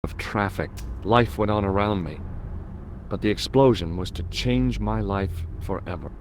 of traffic. Life went on around me. But the explosion was to change my life forever.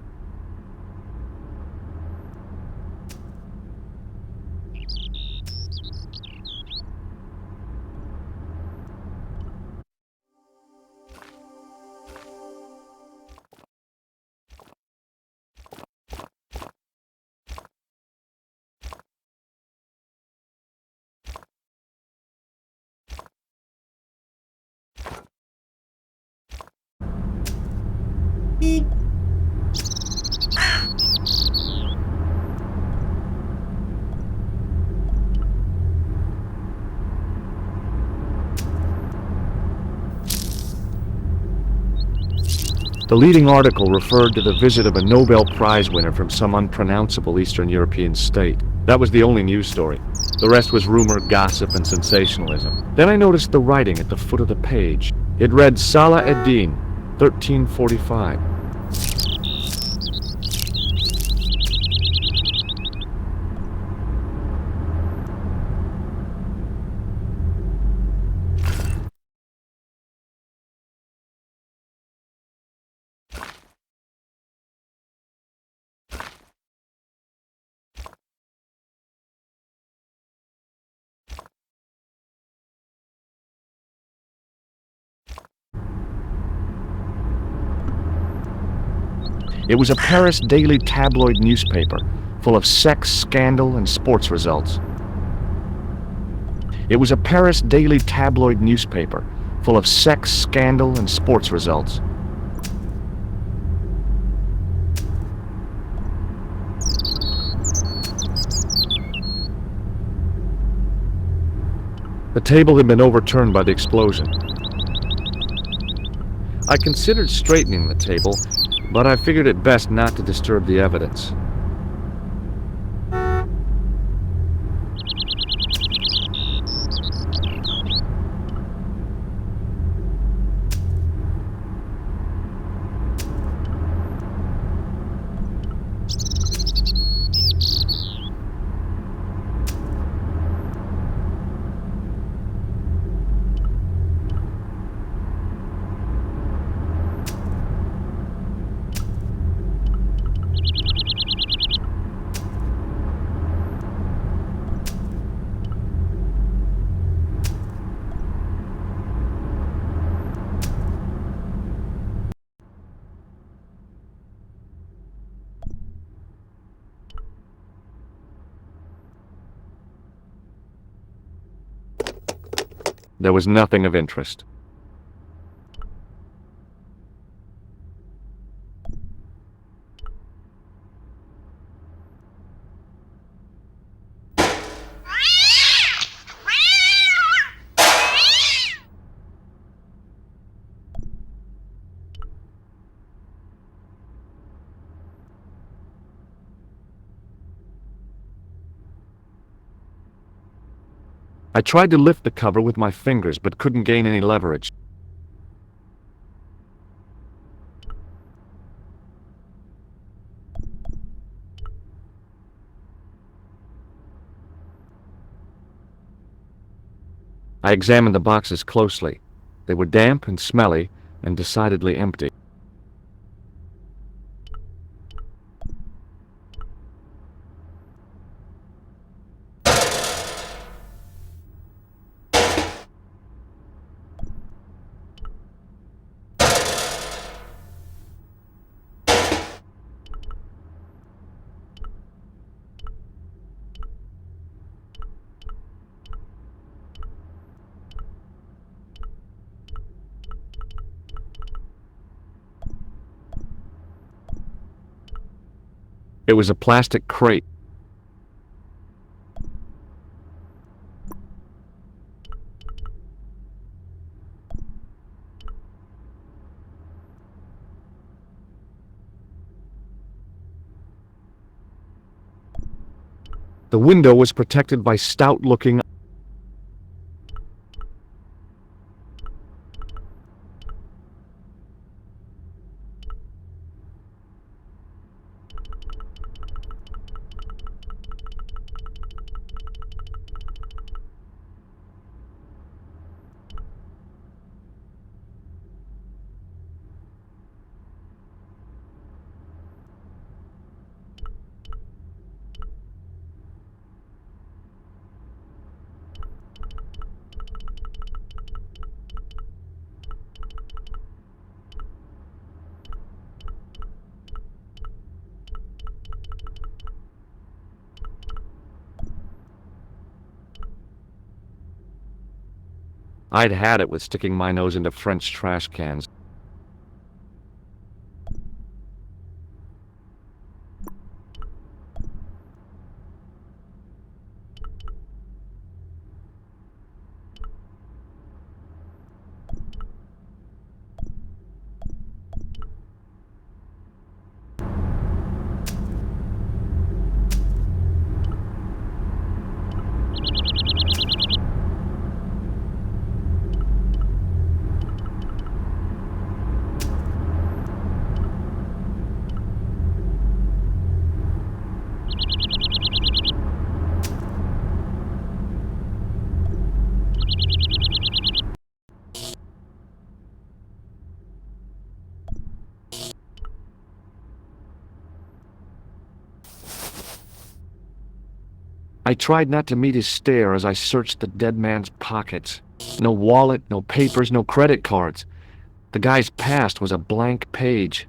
The leading article referred to the visit of a Nobel Prize winner from some unpronounceable Eastern European state. That was the only news story. The rest was rumor, gossip, and sensationalism. Then I noticed the writing at the foot of the page. It read Salah ad-Din, 1345. It was a Paris daily tabloid newspaper, full of sex, scandal, and sports results. It was a Paris daily tabloid newspaper, full of sex, scandal, and sports results. The table had been overturned by the explosion. I considered straightening the table, but I figured it best not to disturb the evidence. There was nothing of interest. I tried to lift the cover with my fingers, but couldn't gain any leverage. I examined the boxes closely. They were damp and smelly, and decidedly empty. It was a plastic crate. The window was protected by stout-looking. I'd had it with sticking my nose into French trash cans. I tried not to meet his stare as I searched the dead man's pockets. No wallet, no papers, no credit cards. The guy's past was a blank page.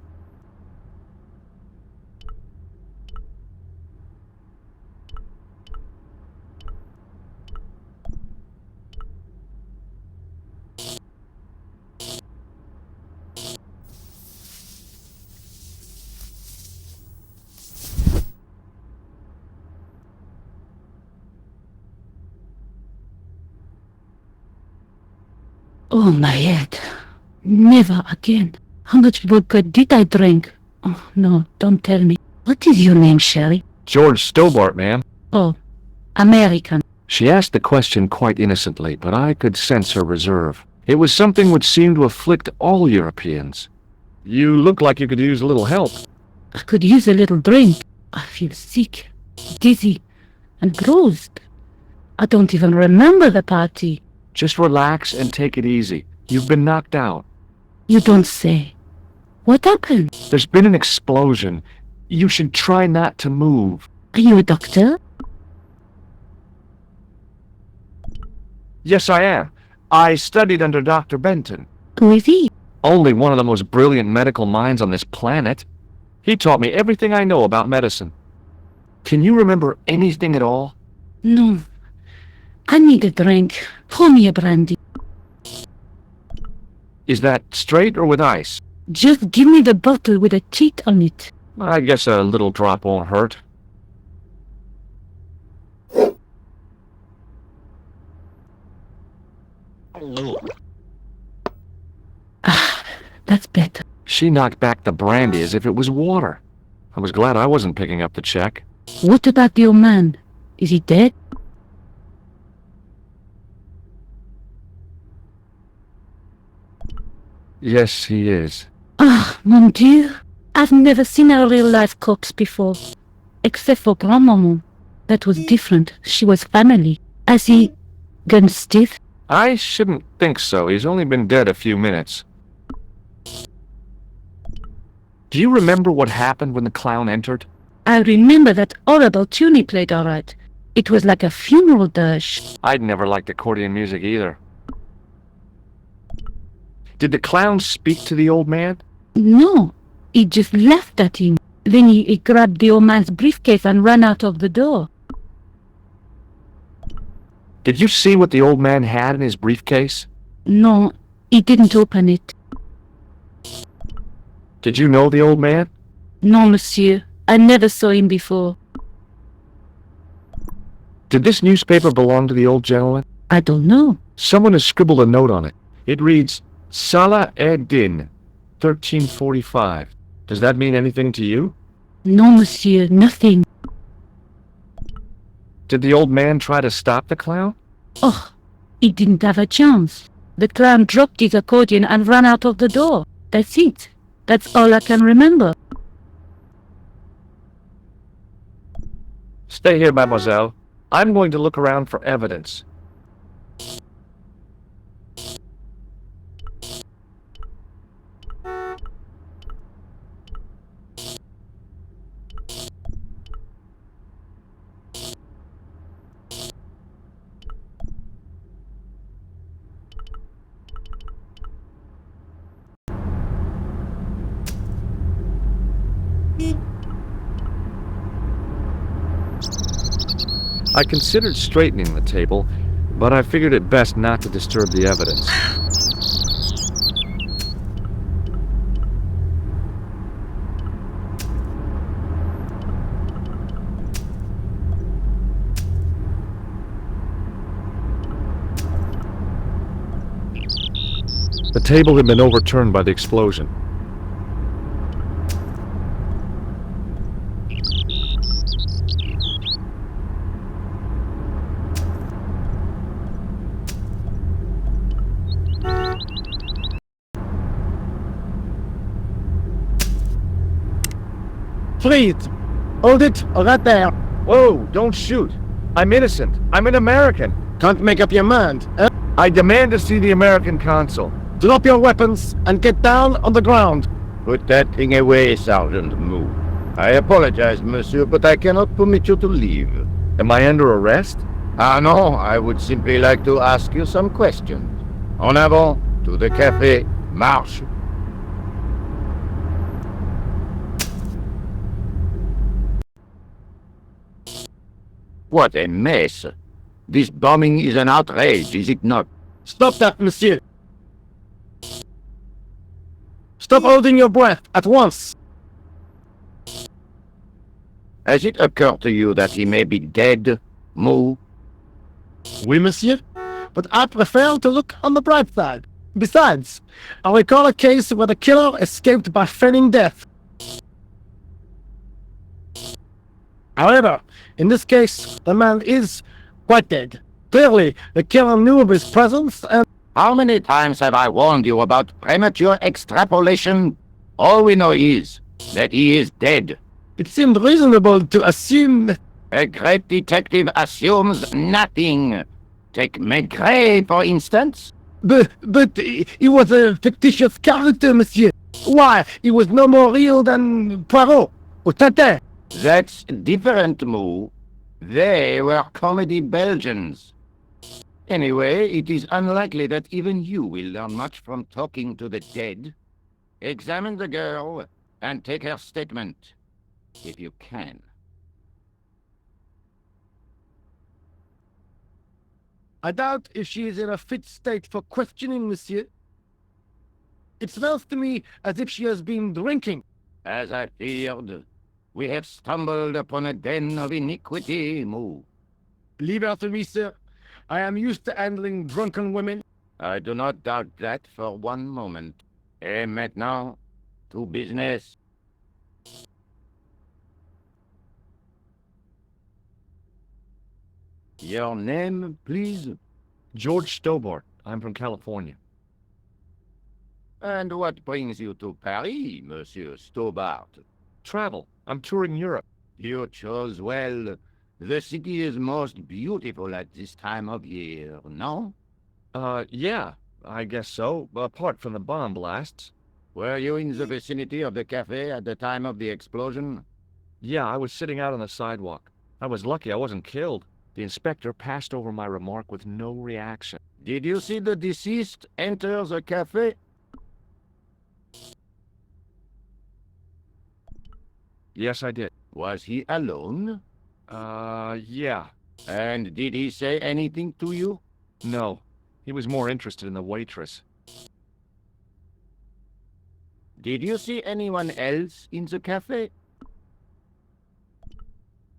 Oh, my head. Never again. How much vodka did I drink? Oh, no, don't tell me. What is your name, Sherry? George Stobbart, ma'am. Oh, American. She asked the question quite innocently, but I could sense her reserve. It was something which seemed to afflict all Europeans. You look like you could use a little help. I could use a little drink. I feel sick, dizzy, and bruised. I don't even remember the party. Just relax and take it easy. You've been knocked out. You don't say. What happened? There's been an explosion. You should try not to move. Are you a doctor? Yes, I am. I studied under Dr. Benton. Who is he? Only one of the most brilliant medical minds on this planet. He taught me everything I know about medicine. Can you remember anything at all? No. I need a drink. Pour me a brandy. Is that straight or with ice? Just give me the bottle with a cheat on it. I guess a little drop won't hurt. Ah, that's better. She knocked back the brandy as if it was water. I was glad I wasn't picking up the check. What about the old man? Is he dead? Yes, he is. Ah, mon Dieu. I've never seen a real-life corpse before. Except for Grandmaman. That was different. She was family. Has he gone stiff? I shouldn't think so. He's only been dead a few minutes. Do you remember what happened when the clown entered? I remember that horrible tune he played all right. It was like a funeral dirge. I'd never liked accordion music either. Did the clown speak to the old man? No, he just laughed at him. Then he grabbed the old man's briefcase and ran out of the door. Did you see what the old man had in his briefcase? No, he didn't open it. Did you know the old man? No, monsieur. I never saw him before. Did this newspaper belong to the old gentleman? I don't know. Someone has scribbled a note on it. It reads, Salah ed-Din, 1345. Does that mean anything to you? No, monsieur, nothing. Did the old man try to stop the clown? Oh, he didn't have a chance. The clown dropped his accordion and ran out of the door. That's it. That's all I can remember. Stay here, mademoiselle. I'm going to look around for evidence. I considered straightening the table, but I figured it best not to disturb the evidence. The table had been overturned by the explosion. Freeze! Hold it right there. Whoa, don't shoot. I'm innocent. I'm an American. Can't make up your mind. I demand to see the American consul. Drop your weapons and get down on the ground. Put that thing away, Sergeant Moo. I apologize, monsieur, but I cannot permit you to leave. Am I under arrest? Ah, no, I would simply like to ask you some questions. En avant, to the café, marche. What a mess. This bombing is an outrage, is it not? Stop that, monsieur. Stop holding your breath at once. Has it occurred to you that he may be dead, Moo? Oui, monsieur. But I prefer to look on the bright side. Besides, I recall a case where the killer escaped by feigning death. However, in this case, the man is quite dead. Clearly, the killer knew of his presence and... How many times have I warned you about premature extrapolation? All we know is that he is dead. It seemed reasonable to assume... A great detective assumes nothing. Take Maigret, for instance. But he was a fictitious character, monsieur. Why, he was no more real than Poirot or Tintin. That's different, Moo. They were comedy Belgians. Anyway, it is unlikely that even you will learn much from talking to the dead. Examine the girl and take her statement, if you can. I doubt if she is in a fit state for questioning, monsieur. It smells to me as if she has been drinking. As I feared, we have stumbled upon a den of iniquity, Moo. Leave her to me, sir. I am used to handling drunken women. I do not doubt that for one moment. Et maintenant, to business. Your name, please? George Stobbart. I'm from California. And what brings you to Paris, Monsieur Stobbart? Travel. I'm touring Europe. You chose well. The city is most beautiful at this time of year, no? Yeah, I guess so, apart from the bomb blasts. Were you in the vicinity of the cafe at the time of the explosion? Yeah, I was sitting out on the sidewalk. I was lucky I wasn't killed. The inspector passed over my remark with no reaction. Did you see the deceased enter the cafe? Yes, I did. Was he alone? Yeah. And did he say anything to you? No. He was more interested in the waitress. Did you see anyone else in the cafe?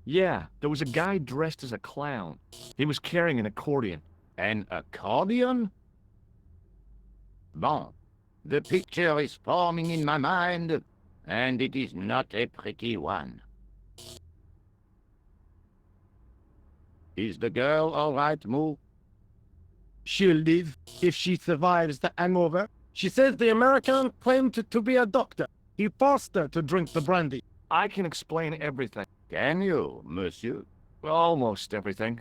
Yeah, there was a guy dressed as a clown. He was carrying an accordion. An accordion? Bon, the picture is forming in my mind, and it is not a pretty one. Is the girl all right, Moo? She'll live if she survives the hangover. She says the American claimed to be a doctor. He forced her to drink the brandy. I can explain everything. Can you, monsieur? Almost everything.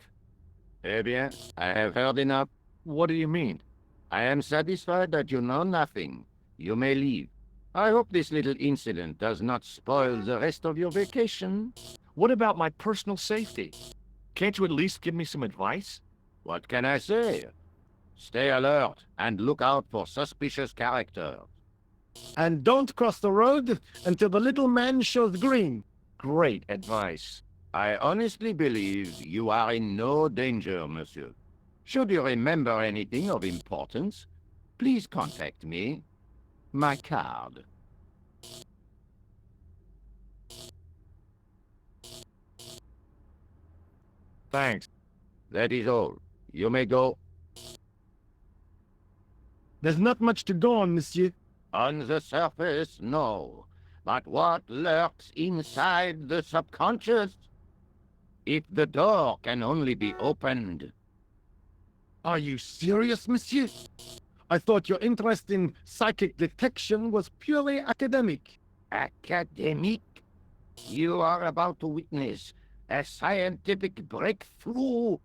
Eh bien, I have heard enough. What do you mean? I am satisfied that you know nothing. You may leave. I hope this little incident does not spoil the rest of your vacation. What about my personal safety? Can't you at least give me some advice? What can I say? Stay alert and look out for suspicious characters. And don't cross the road until the little man shows green. Great advice. I honestly believe you are in no danger, monsieur. Should you remember anything of importance, please contact me. My card. Thanks. That is all. You may go. There's not much to go on, monsieur. On the surface, no. But what lurks inside the subconscious? If the door can only be opened. Are you serious, monsieur? I thought your interest in psychic detection was purely academic. Academic? You are about to witness a scientific breakthrough